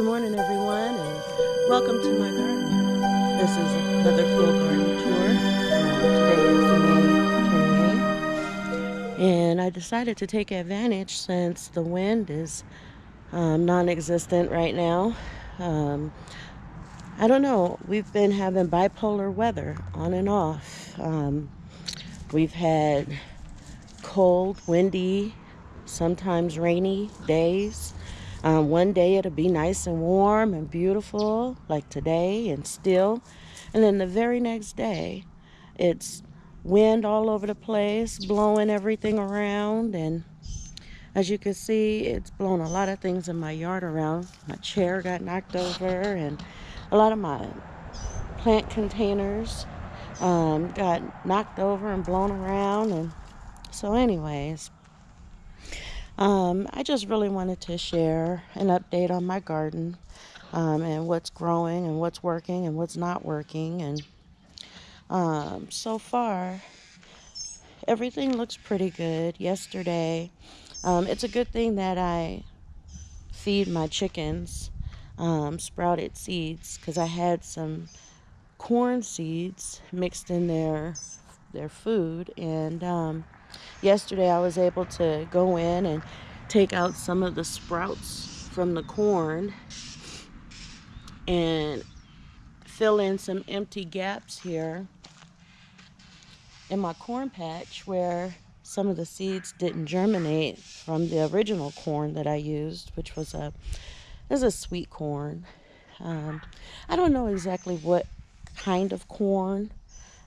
Good morning, everyone, and welcome to my garden. This is another full garden tour. Today is May 28th, and I decided to take advantage since the wind is non-existent right now. Um, I don't know. We've been having bipolar weather on and off. We've had cold, windy, sometimes rainy days. One day it'll be nice and warm and beautiful, like today, and still. And then the very next day, it's wind all over the place, blowing everything around. And as you can see, it's blown a lot of things in my yard around. My chair got knocked over, and a lot of my plant containers got knocked over and blown around. And so, anyways, I just really wanted to share an update on my garden, and what's growing and what's working and what's not working. And so far, everything looks pretty good. Yesterday, it's a good thing that I feed my chickens sprouted seeds because I had some corn seeds mixed in their food. And yesterday I was able to go in and take out some of the sprouts from the corn and fill in some empty gaps here in my corn patch where some of the seeds didn't germinate from the original corn that I used, which was a sweet corn. I don't know exactly what kind of corn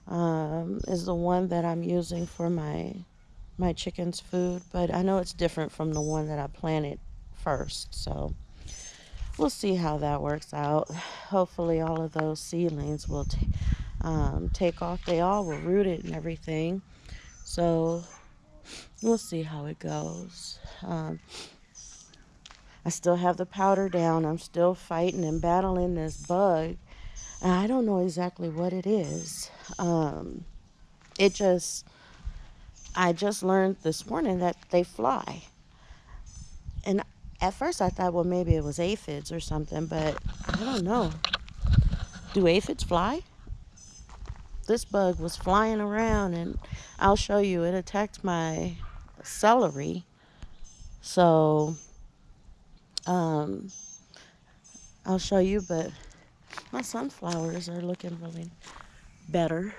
is the one that I'm using for my chicken's food, but I know it's different from the one that I planted first, so we'll see how that works out. Hopefully all of those seedlings will take off. They all were rooted and everything, so we'll see how it goes. I still have the powder down. I'm still fighting and battling this bug, and I don't know exactly what it is. It just I just learned this morning that they fly. And at first I thought, well, maybe it was aphids or something, but I don't know. Do aphids fly? This bug was flying around, and I'll show you. It attacked my celery. So, um, I'll show you, but my sunflowers are looking really better.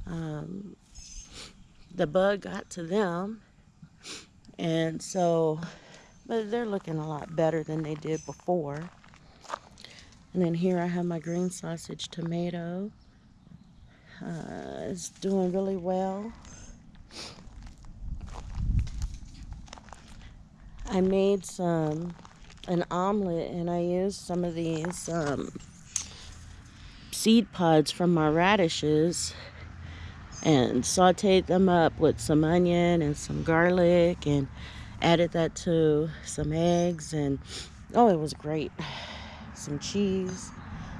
Um, the bug got to them, and so, but they're looking a lot better than they did before. And then here I have my green sausage tomato. It's doing really well. I made an omelet, and I used some of these seed pods from my radishes and sauteed them up with some onion and some garlic and added that to some eggs, and oh, it was great. Some cheese.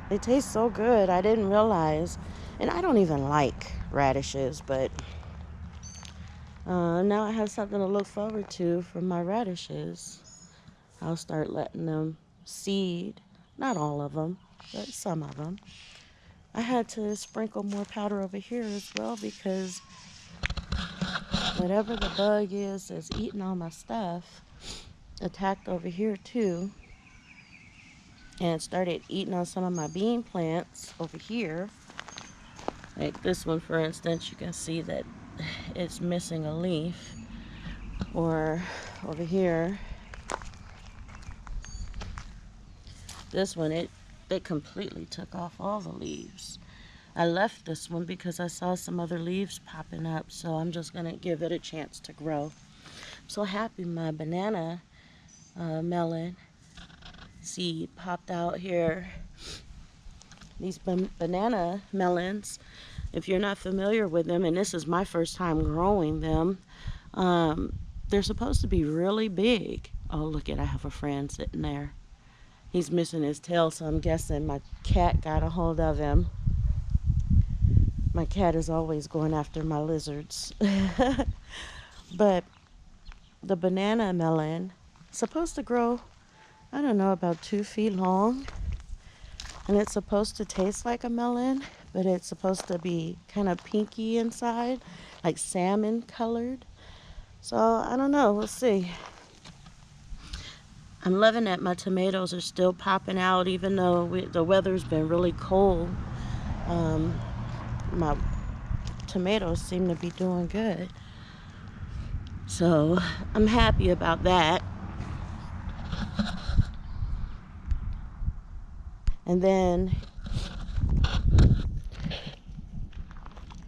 They taste so good. I didn't realize, and I don't even like radishes, but now I have something to look forward to from my radishes. I'll start letting them seed. Not all of them, but some of them. I had to sprinkle more powder over here as well because whatever the bug is that's eating all my stuff attacked over here too, and started eating on some of my bean plants over here. Like this one, for instance, you can see that it's missing a leaf. Or over here, this one, it completely took off all the leaves. I left this one because I saw some other leaves popping up, so I'm just going to give it a chance to grow. I'm so happy my banana melon seed popped out here. These banana melons, if you're not familiar with them, and this is my first time growing them, they're supposed to be really big. Oh, look it, I have a friend sitting there. He's missing his tail, so I'm guessing my cat got a hold of him. My cat is always going after my lizards. But the banana melon is supposed to grow, I don't know, about 2 feet long. And it's supposed to taste like a melon, but it's supposed to be kind of pinky inside, like salmon colored. So I don't know, we'll see. I'm loving that my tomatoes are still popping out even though the weather's been really cold. My tomatoes seem to be doing good. So I'm happy about that. And then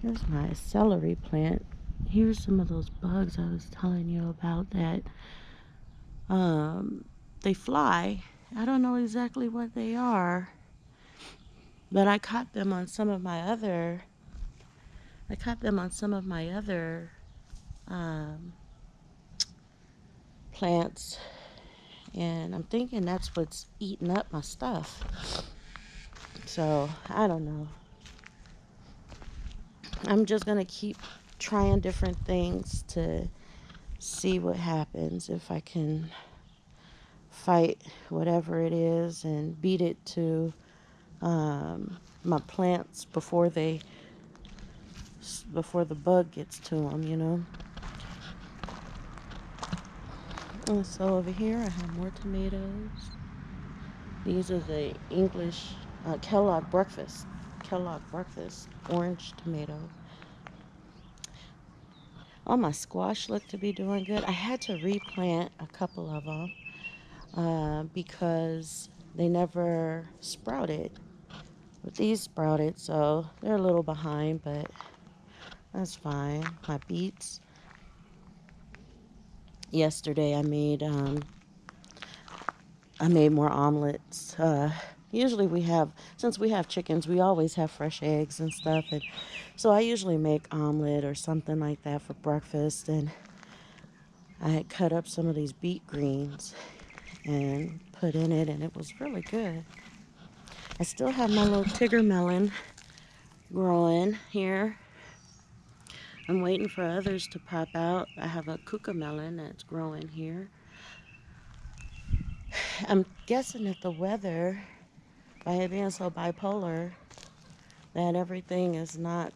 here's my celery plant. Here's some of those bugs I was telling you about that they fly. I don't know exactly what they are, but I caught them on some of my other um, plants, and I'm thinking that's what's eating up my stuff. So I don't know. I'm just gonna keep trying different things to see what happens, if I can fight whatever it is and beat it to my plants before the bug gets to them, you know. And so over here I have more tomatoes. These are the English Kellogg breakfast orange tomato. All my squash look to be doing good. I had to replant a couple of them because they never sprouted. But these sprouted, so they're a little behind, but that's fine. My beets. Yesterday I made more omelets. Usually since we have chickens, we always have fresh eggs and stuff, and so I usually make omelet or something like that for breakfast. And I had cut up some of these beet greens and put in it, and it was really good. I still have my little Tigger melon growing here. I'm waiting for others to pop out. I have a Kuka melon that's growing here. I'm guessing that the weather, by it being so bipolar, that everything is not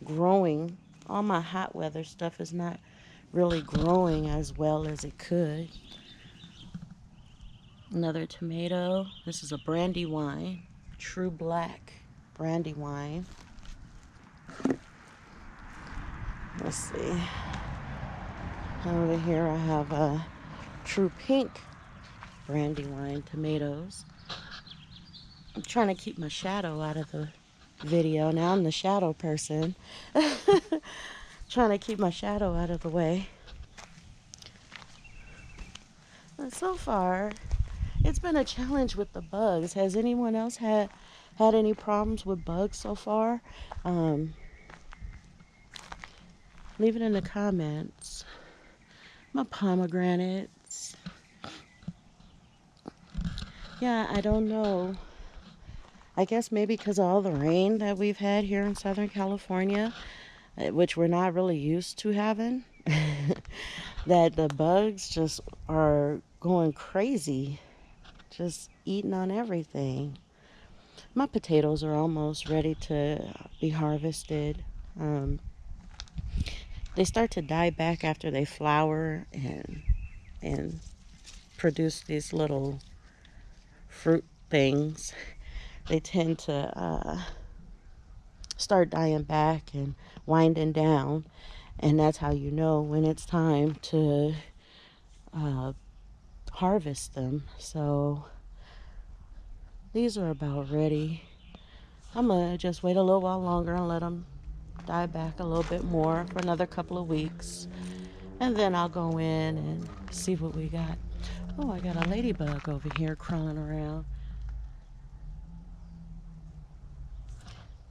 growing. All my hot weather stuff is not really growing as well as it could. Another tomato. This is a Brandywine, true black Brandywine. Let's see. Over here I have a true pink Brandywine tomatoes. I'm trying to keep my shadow out of the video. Now I'm the shadow person. Trying to keep my shadow out of the way. But so far, it's been a challenge with the bugs. Has anyone else had any problems with bugs so far? Leave it in the comments. My pomegranates. Yeah, I don't know. I guess maybe because of all the rain that we've had here in Southern California, which we're not really used to having, that the bugs just are going crazy, just eating on everything. My potatoes are almost ready to be harvested. They start to die back after they flower and produce these little fruit things. They tend to start dying back and winding down, and that's how you know when it's time to harvest them. So these are about ready. I'm gonna just wait a little while longer and let them die back a little bit more for another couple of weeks, and then I'll go in and see what we got. Oh, I got a ladybug over here crawling around.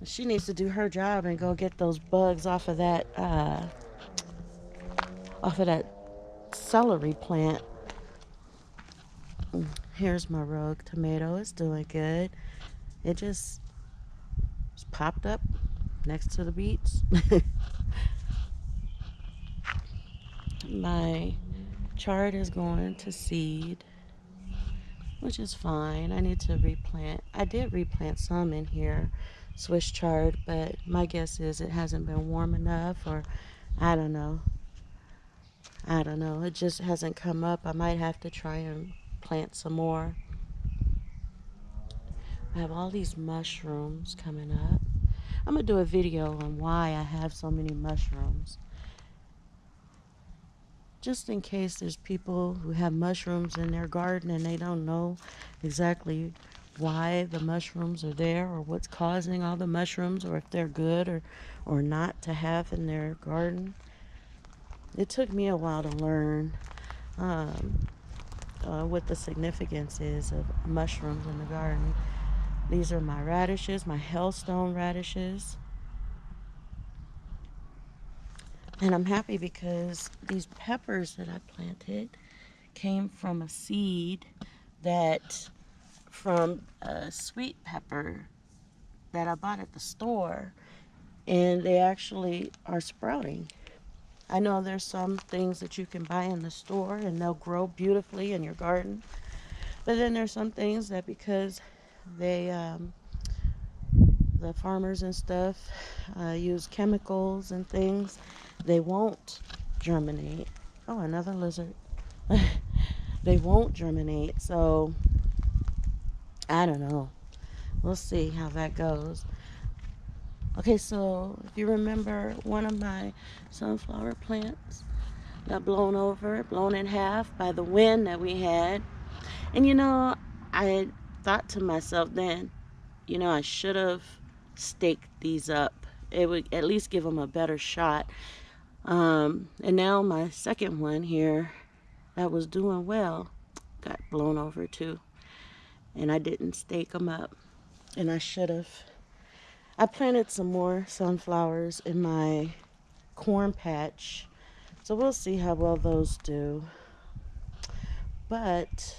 She needs to do her job and go get those bugs off of that celery plant. Here's my rogue tomato. It's doing good. It just popped up next to the beets. My chard is going to seed, which is fine. I need to replant. I did replant some in here, Swiss chard, but my guess is it hasn't been warm enough, or I don't know. I don't know. It just hasn't come up. I might have to try and plant some more. I have all these mushrooms coming up. I'm going to do a video on why I have so many mushrooms. Just in case there's people who have mushrooms in their garden and they don't know exactly why the mushrooms are there or what's causing all the mushrooms, or if they're good or not to have in their garden. It took me a while to learn what the significance is of mushrooms in the garden. These are my radishes, my hellstone radishes. And I'm happy because these peppers that I planted came from a seed from a sweet pepper that I bought at the store, and they actually are sprouting. I know there's some things that you can buy in the store and they'll grow beautifully in your garden, but then there's some things that because they the farmers and stuff use chemicals and things, they won't germinate. Oh, another lizard. They won't germinate, so I don't know. We'll see how that goes. Okay, so if you remember, one of my sunflower plants got blown in half by the wind that we had. And I thought to myself then, I should have staked these up. It would at least give them a better shot. And now my second one here that was doing well got blown over too. And I didn't stake them up. And I should have. I planted some more sunflowers in my corn patch. So we'll see how well those do. But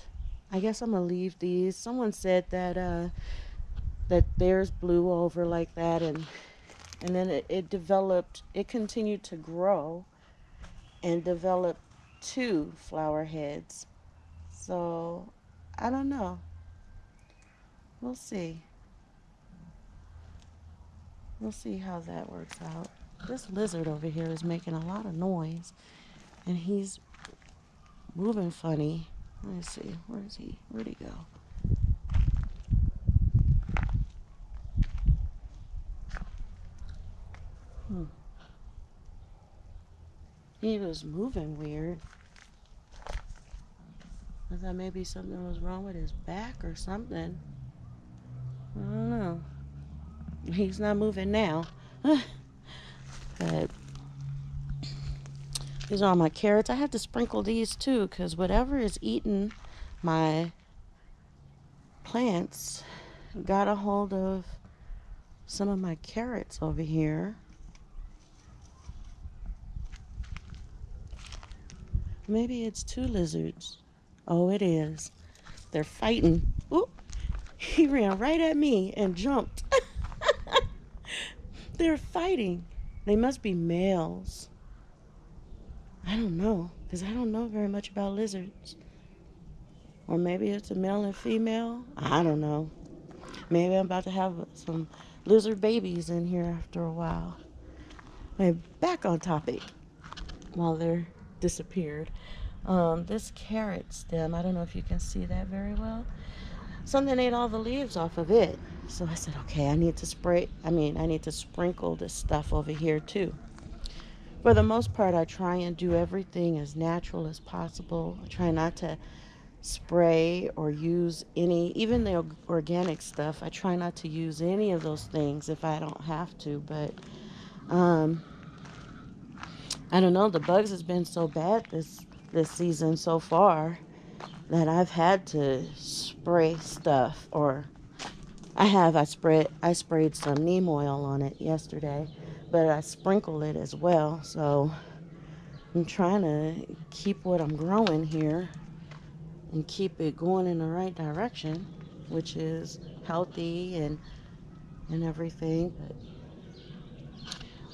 I guess I'm going to leave these. Someone said that theirs blew over like that, and then it developed, it continued to grow and develop 2 flower heads. So I don't know. We'll see. We'll see how that works out. This lizard over here is making a lot of noise, and he's moving funny. Let me see. Where is he? Where'd he go? He was moving weird. I thought maybe something was wrong with his back or something. I don't know. He's not moving now. But these are all my carrots. I have to sprinkle these too, because whatever is eating my plants got a hold of some of my carrots over here. Maybe it's 2 lizards. Oh, it is. They're fighting. Ooh, he ran right at me and jumped. They're fighting. They must be males. I don't know, because I don't know very much about lizards. Or maybe it's a male and female. I don't know. Maybe I'm about to have some lizard babies in here after a while. Okay, back on topic while they're disappeared. This carrot stem, I don't know if you can see that very well. Something ate all the leaves off of it. So I said, okay, I need to sprinkle this stuff over here too. For the most part, I try and do everything as natural as possible. I try not to spray or use even the organic stuff. I try not to use any of those things if I don't have to, but I don't know, the bugs has been so bad this season so far that I've had to spray stuff, or I sprayed some neem oil on it yesterday, but I sprinkle it as well. So I'm trying to keep what I'm growing here and keep it going in the right direction, which is healthy and everything. But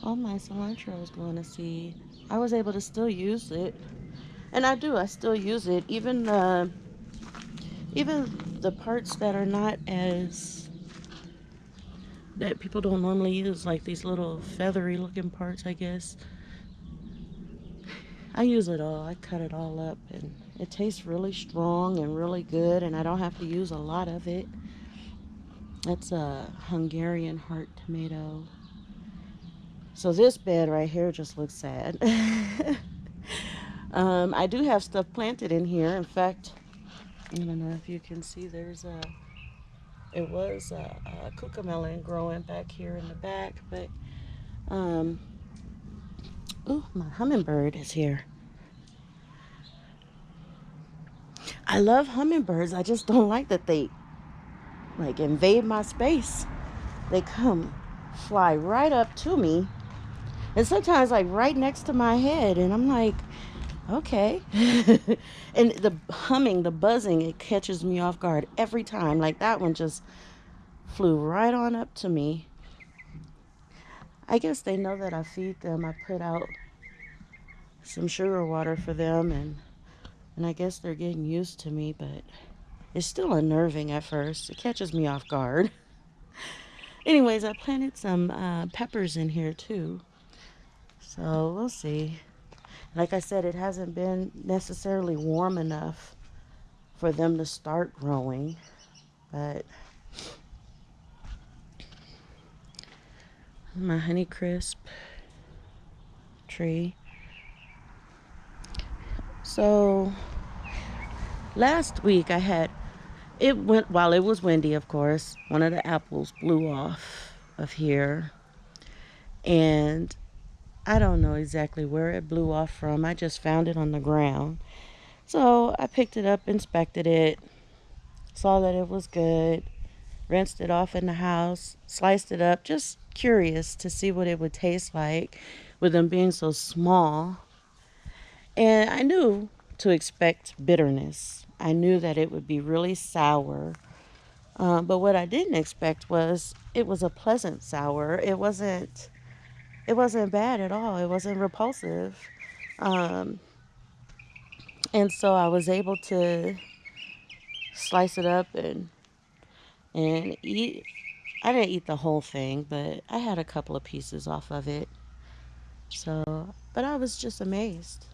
all my cilantro is going to seed. I was able to still use it. And I still use it. Even the parts that are not as that people don't normally use, like these little feathery looking parts, I guess. I use it all. I cut it all up, and it tastes really strong and really good, and I don't have to use a lot of it. That's a Hungarian heart tomato. So this bed right here just looks sad. I do have stuff planted in here. In fact, I don't know if you can see, it was a cucamelon growing back here in the back, but um, ooh, my hummingbird is here. I love hummingbirds. I just don't like that they like invade my space. They come fly right up to me, and sometimes like right next to my head, and I'm like, okay. And the humming, the buzzing, it catches me off guard every time. Like that one just flew right on up to me. I guess they know that I feed them. I put out some sugar water for them, and I guess they're getting used to me, but it's still unnerving at first. It catches me off guard. Anyways, I planted some peppers in here too. So we'll see. Like I said, it hasn't been necessarily warm enough for them to start growing, but my Honeycrisp tree. So last week it went while it was windy, of course. One of the apples blew off of here, and I don't know exactly where it blew off from. I just found it on the ground. So I picked it up, inspected it, saw that it was good, rinsed it off in the house, sliced it up, just curious to see what it would taste like with them being so small. And I knew to expect bitterness. I knew that it would be really sour. But what I didn't expect was it was a pleasant sour. It wasn't bad at all. It wasn't repulsive. Um, and so I was able to slice it up and eat. I didn't eat the whole thing, but I had a couple of pieces off of it. So, but I was just amazed.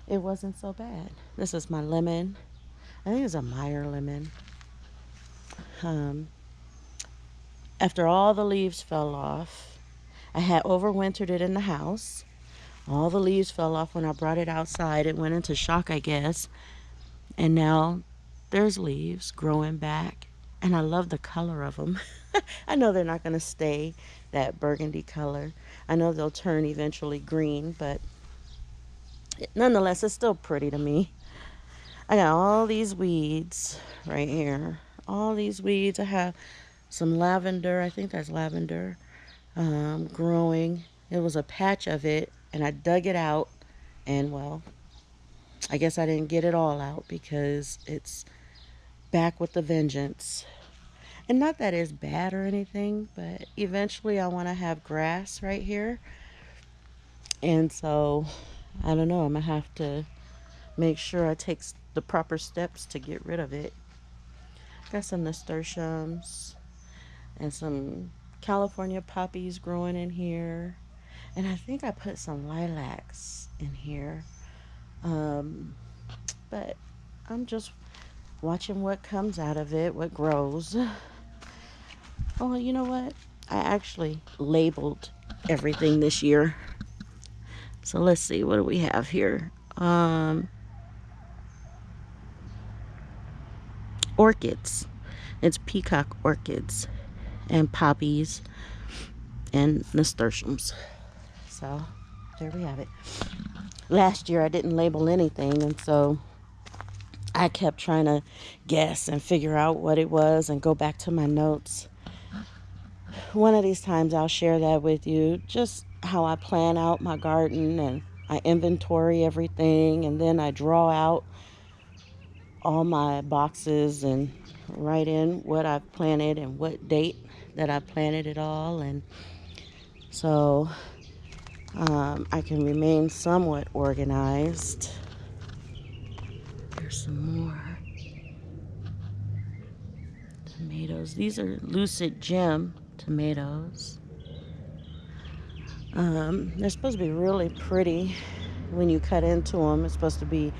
It wasn't so bad. This is my lemon. I think it's a Meyer lemon. Um, After all the leaves fell off, I had overwintered it in the house. All the leaves fell off when I brought it outside. It went into shock, I guess. And now there's leaves growing back. And I love the color of them. I know they're not going to stay that burgundy color. I know they'll turn eventually green, but nonetheless, it's still pretty to me. I got all these weeds right here. All these weeds. I have some lavender. I think that's lavender growing. It was a patch of it, and I dug it out. And well, I guess I didn't get it all out because it's back with the vengeance. And not that it's bad or anything, but eventually I want to have grass right here. And so, I don't know, I'm going to have to make sure I take the proper steps to get rid of it. Got some nasturtiums and some California poppies growing in here. And I think I put some lilacs in here. Um, but I'm just watching what comes out of it, what grows. Oh, you know what? I actually labeled everything this year. So let's see, what do we have here? Orchids. It's peacock orchids and poppies and nasturtiums. So there we have it. Last year I didn't label anything, and so I kept trying to guess and figure out what it was and go back to my notes. One of these times I'll share that with you, just how I plan out my garden, and I inventory everything, and then I draw out all my boxes and write in what I've planted and what date that I planted it all. And so I can remain somewhat organized. There's some more tomatoes. These are Lucid Gem tomatoes. They're supposed to be really pretty when you cut into them. It's supposed to be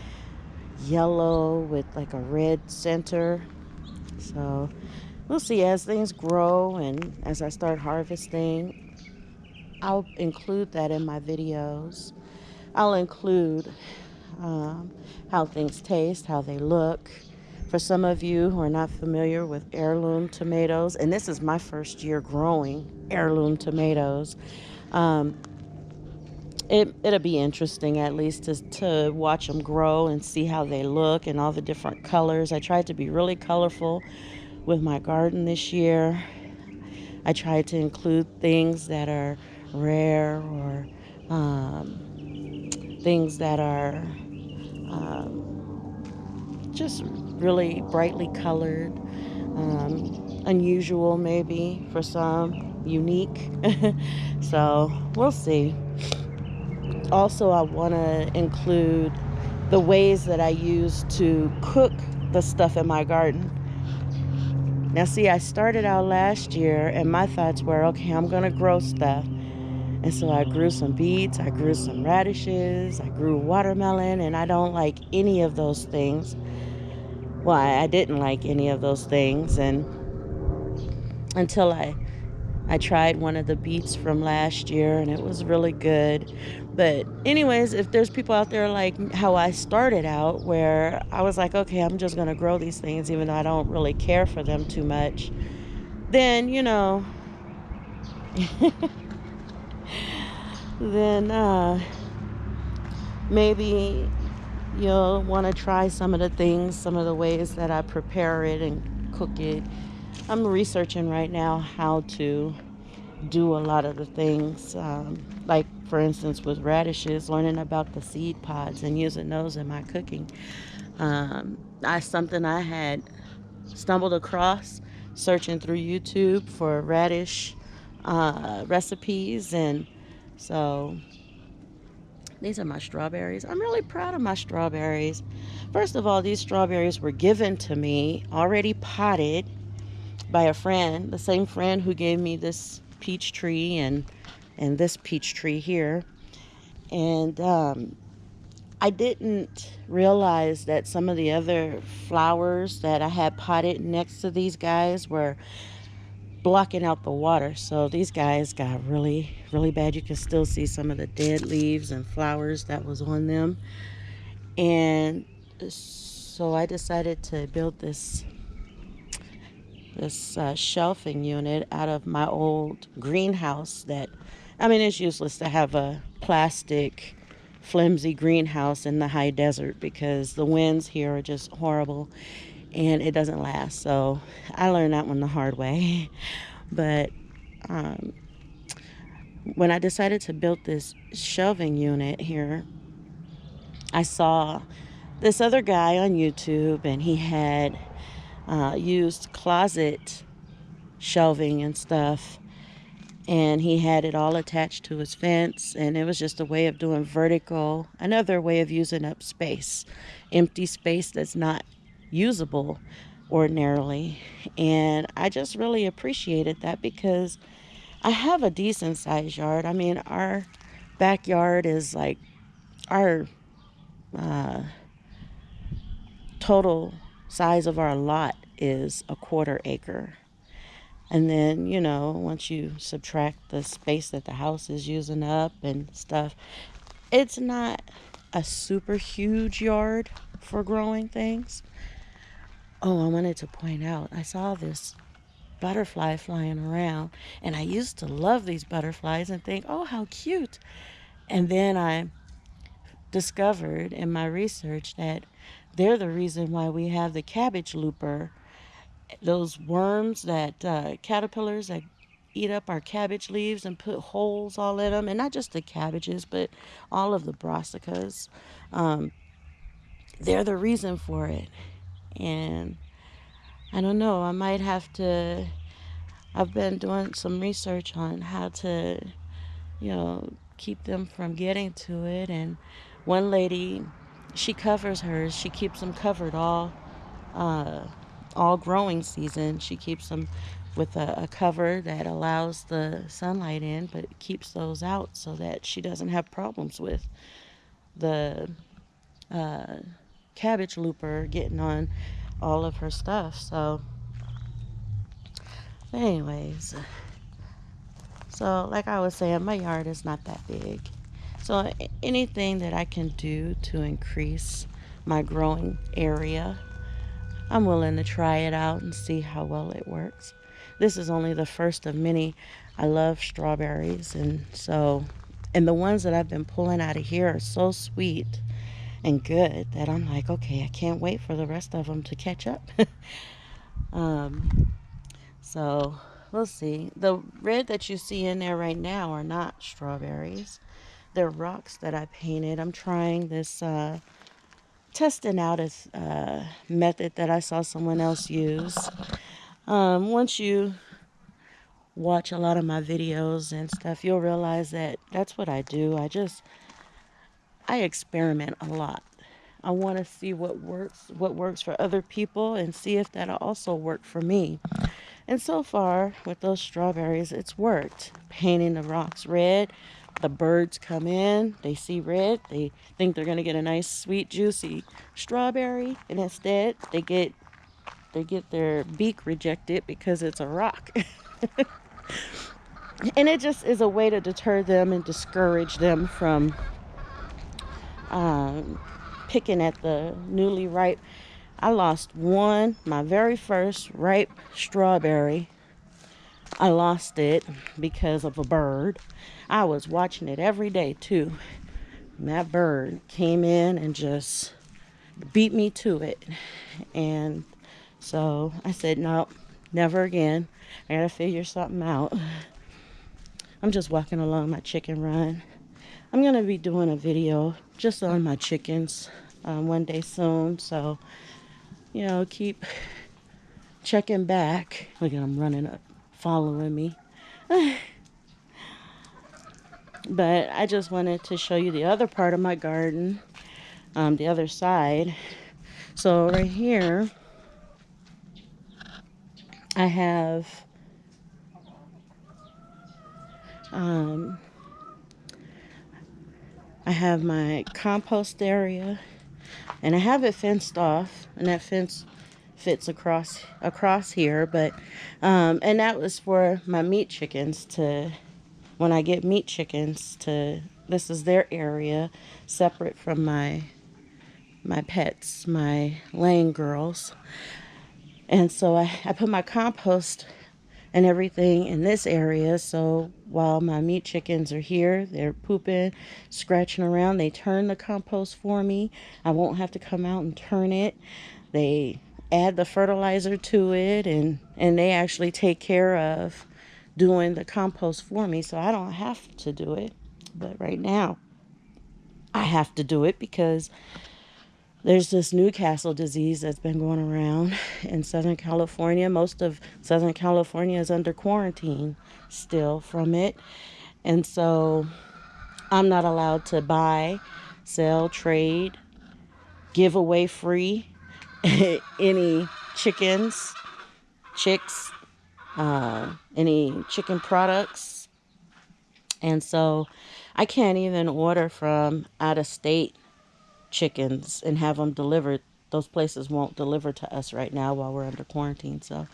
yellow with like a red center. So we'll see as things grow and as I start harvesting. I'll include that in my videos. I'll include how things taste, how they look. For some of you who are not familiar with heirloom tomatoes, and this is my first year growing heirloom tomatoes, it'll be interesting at least to watch them grow and see how they look and all the different colors. I tried to be really colorful with my garden this year. I tried to include things that are rare or things that are just really brightly colored, unusual maybe for some, unique. So we'll see. Also, I want to include the ways that I use to cook the stuff in my garden. Now, see, I started out last year and my thoughts were, okay, I'm going to grow stuff. And so I grew some beets, I grew some radishes, I grew watermelon, and I don't like any of those things. Well, I didn't like any of those things, and until I tried one of the beets from last year and it was really good. But anyways, if there's people out there like how I started out, where I was like, okay, I'm just going to grow these things even though I don't really care for them too much, then, then maybe you'll want to try some of the things, some of the ways that I prepare it and cook it. I'm researching right now how to do a lot of the things, like for instance with radishes, learning about the seed pods and using those in my cooking. Something I had stumbled across searching through YouTube for radish recipes, and so these are my strawberries. I'm really proud of my strawberries. First of all, these strawberries were given to me already potted by a friend, the same friend who gave me this peach tree and this peach tree here. And I didn't realize that some of the other flowers that I had potted next to these guys were blocking out the water. So these guys got really, really bad. You can still see some of the dead leaves and flowers that was on them. And so I decided to build this shelving unit out of my old greenhouse that, I mean, it's useless to have a plastic flimsy greenhouse in the high desert because the winds here are just horrible and it doesn't last. So I learned that one the hard way. But when I decided to build this shelving unit here, I saw this other guy on YouTube and he had used closet shelving and stuff, and he had it all attached to his fence, and it was just a way of doing vertical, another way of using up space, empty space that's not usable ordinarily. And I just really appreciated that because I have a decent sized yard. I mean, our backyard is like our total size of our lot is a quarter acre. And then, once you subtract the space that the house is using up and stuff, it's not a super huge yard for growing things. Oh, I wanted to point out, I saw this butterfly flying around, and I used to love these butterflies and think, oh, how cute. And then I discovered in my research that they're the reason why we have the cabbage looper, those worms that caterpillars that eat up our cabbage leaves and put holes all in them, and not just the cabbages but all of the brassicas. They're the reason for it. And I don't know, I've been doing some research on how to keep them from getting to it. And one lady she covers hers. She keeps them covered uh, all growing season. She keeps them with a cover that allows the sunlight in, but it keeps those out so that she doesn't have problems with the uh, cabbage looper getting on all of her stuff. So, anyways, so like I was saying, my yard is not that big. So anything that I can do to increase my growing area, I'm willing to try it out and see how well it works. This is only the first of many. I love strawberries, and the ones that I've been pulling out of here are so sweet and good that I'm like, okay, I can't wait for the rest of them to catch up. um, so we'll see. The red that you see in there right now are not strawberries. They're rocks that I painted. I'm trying this, testing out a method that I saw someone else use. Once you watch a lot of my videos and stuff, you'll realize that that's what I do. I experiment a lot. I want to see what works for other people, and see if that'll also work for me. And so far, with those strawberries, it's worked. Painting the rocks red, the birds come in, they see red, they think they're going to get a nice, sweet, juicy strawberry, and instead they get their beak rejected because it's a rock. And it just is a way to deter them and discourage them from um, picking at the newly ripe. I lost one, my very first ripe strawberry. I lost it because of a bird. I was watching it every day too. And that bird came in and just beat me to it. And so I said, no, never again. I gotta figure something out. I'm just walking along my chicken run. I'm gonna be doing a video just on my chickens one day soon. So, keep checking back. Look at them running up, following me. But I just wanted to show you the other part of my garden, the other side. So right here, I have my compost area, and I have it fenced off, and that fence fits across here. But and that was for my meat chickens to, when I get meat chickens, to, this is their area separate from my pets, my laying girls. And so I put my compost and everything in this area, so while my meat chickens are here, they're pooping, scratching around, they turn the compost for me. I won't have to come out and turn it. They add the fertilizer to it, and they actually take care of doing the compost for me, so I don't have to do it. But right now I have to do it because there's this Newcastle disease that's been going around in Southern California. Most of Southern California is under quarantine still from it. And so I'm not allowed to buy, sell, trade, give away free any chickens, chicks, any chicken products. And so I can't even order from out of state chickens and have them delivered. Those places won't deliver to us right now while we're under quarantine. So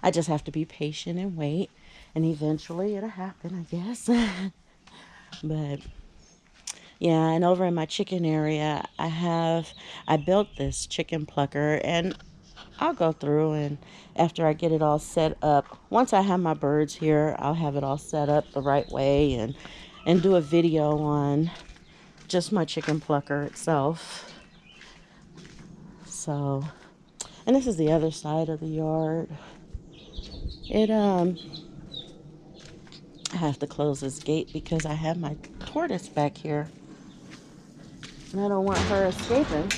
I just have to be patient and wait, and eventually it'll happen, I guess. But yeah, and over in my chicken area, I built this chicken plucker, and I'll go through, and after I get it all set up, once I have my birds here, I'll have it all set up the right way, and do a video on just my chicken plucker itself. So, and this is the other side of the yard. I have to close this gate because I have my tortoise back here, and I don't want her escaping.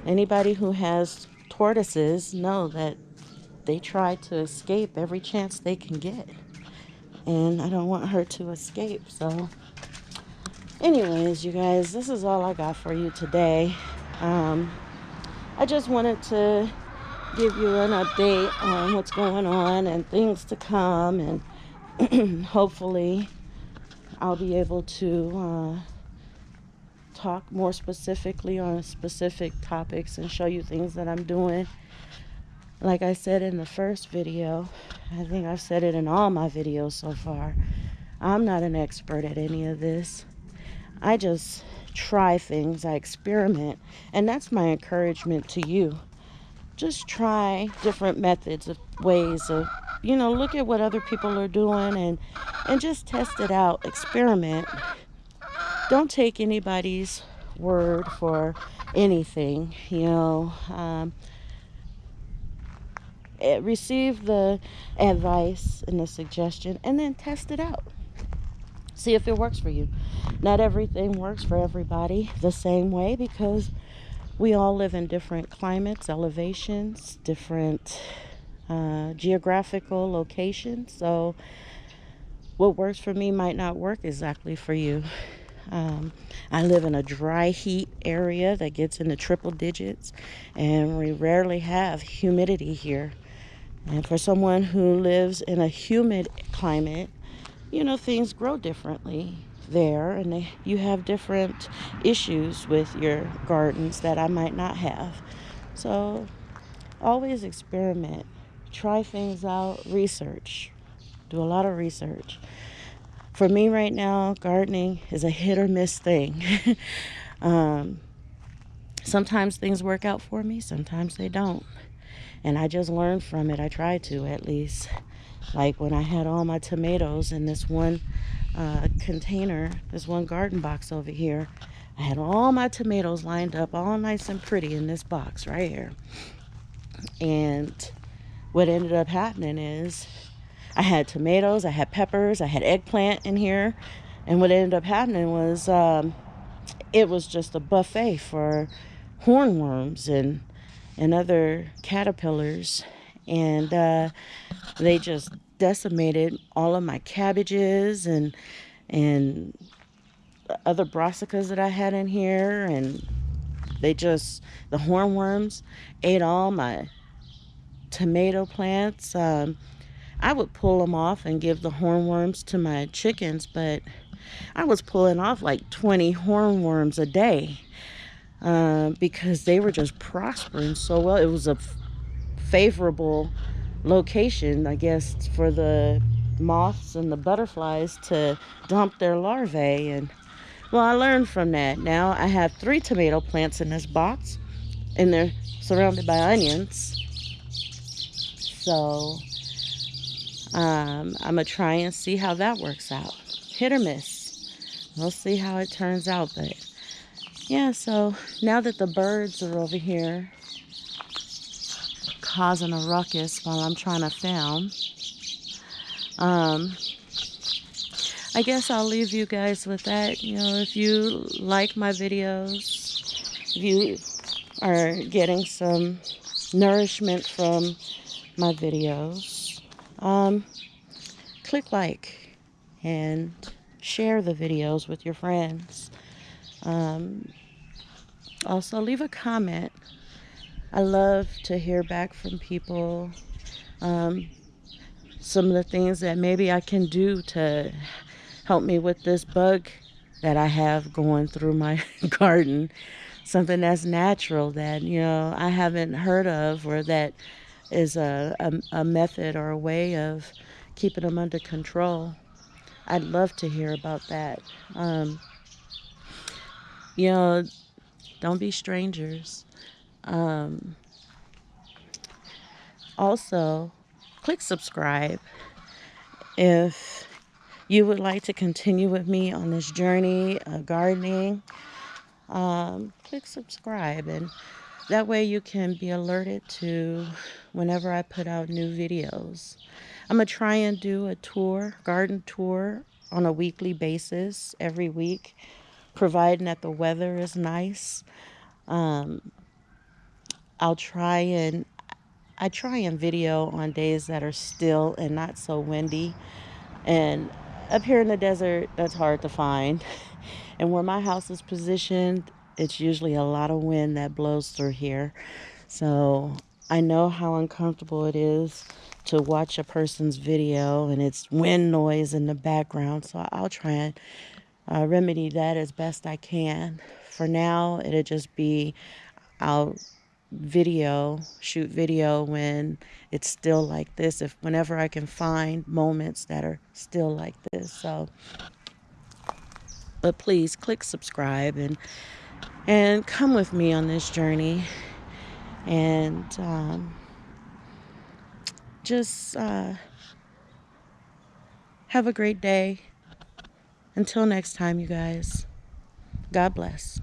Anybody who has tortoises know that they try to escape every chance they can get, and I don't want her to escape. So anyways, you guys, this is all I got for you today. Um, I just wanted to give you an update on what's going on and things to come, and hopefully I'll be able to talk more specifically on specific topics and show you things that I'm doing. Like I said in the first video, I think I've said it in all my videos so far, I'm not an expert at any of this. I just try things, I experiment, and that's my encouragement to you. Just try different methods of ways of, look at what other people are doing, and just test it out, experiment. Don't take anybody's word for anything, receive the advice and the suggestion and then test it out. See if it works for you. Not everything works for everybody the same way, because we all live in different climates, elevations, different geographical locations. So what works for me might not work exactly for you. I live in a dry heat area that gets into triple digits, and we rarely have humidity here. And for someone who lives in a humid climate, things grow differently there, and you have different issues with your gardens that I might not have. So always experiment, try things out, research, do a lot of research. For me right now, gardening is a hit or miss thing. Sometimes things work out for me, sometimes they don't. And I just learn from it. I try to, at least. Like when I had all my tomatoes in this one container, this one garden box over here. I had all my tomatoes lined up all nice and pretty in this box right here. And what ended up happening is I had tomatoes, I had peppers, I had eggplant in here. And what ended up happening was it was just a buffet for hornworms and other caterpillars. And they just decimated all of my cabbages and other brassicas that I had in here. And the hornworms ate all my tomato plants. I would pull them off and give the hornworms to my chickens, but I was pulling off like 20 hornworms a day because they were just prospering so well. It was a favorable location, I guess, for the moths and the butterflies to dump their larvae. And well, I learned from that. Now I have 3 tomato plants in this box, and they're surrounded by onions. So I'm gonna try and see how that works out. Hit or miss. We'll see how it turns out. But yeah, so now that the birds are over here causing a ruckus while I'm trying to film, I guess I'll leave you guys with that. If you like my videos, if you are getting some nourishment from my videos, click like and share the videos with your friends. Also, leave a comment. I love to hear back from people. Some of the things that maybe I can do to help me with this bug that I have going through my garden. Something that's natural that, I haven't heard of, or that is a method or a way of keeping them under control. I'd love to hear about that. Don't be strangers. Also, click subscribe if you would like to continue with me on this journey of gardening. Click subscribe, and that way you can be alerted to whenever I put out new videos. I'm going to try and do a garden tour on a weekly basis every week, providing that the weather is nice. I try and video on days that are still and not so windy. And up here in the desert, that's hard to find. And where my house is positioned, it's usually a lot of wind that blows through here. So I know how uncomfortable it is to watch a person's video and it's wind noise in the background. So I'll try and remedy that as best I can. For now, it'll just be I'll shoot video when it's still like this, if whenever I can find moments that are still like this. So, but please click subscribe and come with me on this journey, and just have a great day. Until next time, you guys. God bless.